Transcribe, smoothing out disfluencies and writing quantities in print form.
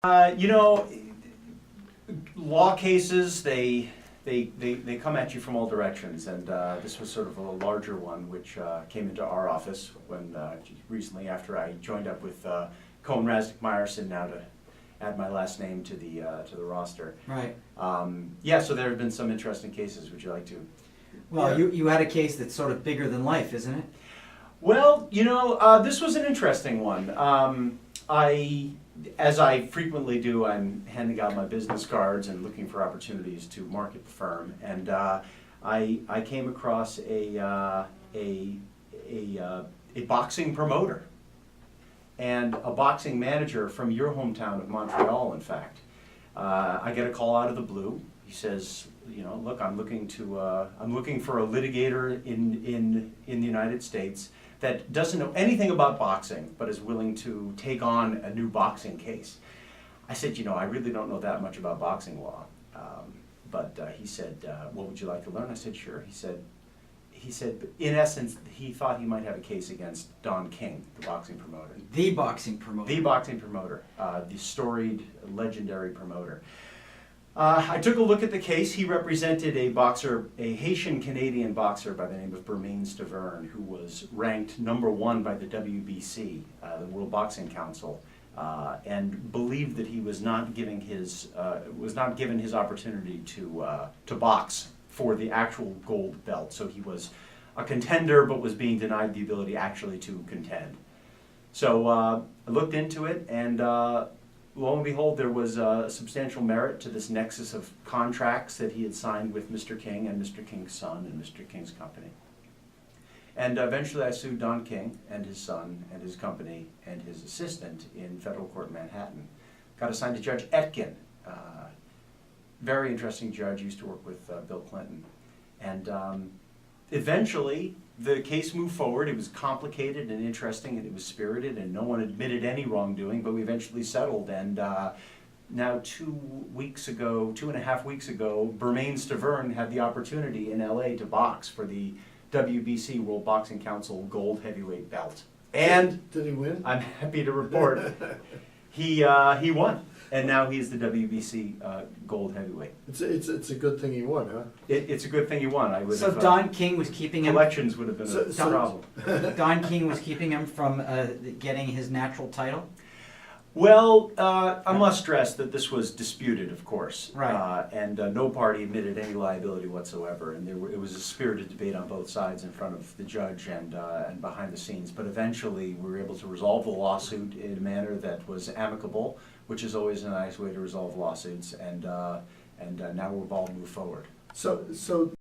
You know, law cases, they come at you from all directions, and this was sort of a larger one which came into our office when recently after I joined up with Cohen Rasnick Meyerson, now to add my last name to the roster. Right. Yeah, so there have been some interesting cases. Would you like to? Well, Yeah. you had a case that's sort of bigger than life, isn't it? Well, you know, this was an interesting one. As I frequently do, I'm handing out my business cards and looking for opportunities to market the firm. And I came across a boxing promoter and a boxing manager from your hometown of Montreal, in fact. I get a call out of the blue. He says, you know, look, I'm looking for a litigator in the United States that doesn't know anything about boxing, but is willing to take on a new boxing case. I said, you know, I really don't know that much about boxing law. But he said, what would you like to learn? I said, sure. He said, in essence, he thought he might have a case against Don King, the boxing promoter. The boxing promoter. The boxing promoter, the storied, legendary promoter. I took a look at the case. He represented a boxer, a Haitian-Canadian boxer by the name of Bermain Stavern, who was ranked #1 by the WBC, the World Boxing Council, and believed that he was not given his opportunity to box for the actual gold belt. So he was a contender, but was being denied the ability actually to contend. So I looked into it, and lo and behold, there was substantial merit to this nexus of contracts that he had signed with Mr. King and Mr. King's son and Mr. King's company. And eventually I sued Don King and his son and his company and his assistant in federal court in Manhattan. Got assigned to Judge Etkin, very interesting judge, used to work with Bill Clinton. And eventually the case moved forward. It was complicated and interesting, and it was spirited, and no one admitted any wrongdoing, but we eventually settled. And now 2.5 weeks ago, Bermain Stavern had the opportunity in LA to box for the WBC, World Boxing Council Gold Heavyweight belt. And did he win? I'm happy to report he won. And now he's the WBC Gold Heavyweight. It's a good thing he won, huh? It's a good thing he won. I would So have, Don King was keeping him. elections would have been a problem. Don King was keeping him from getting his natural title. Well, I must stress that this was disputed, of course, Right. And no party admitted any liability whatsoever, and it was a spirited debate on both sides in front of the judge and behind the scenes. But eventually, we were able to resolve the lawsuit in a manner that was amicable, which is always a nice way to resolve lawsuits, and now we've all moved forward. So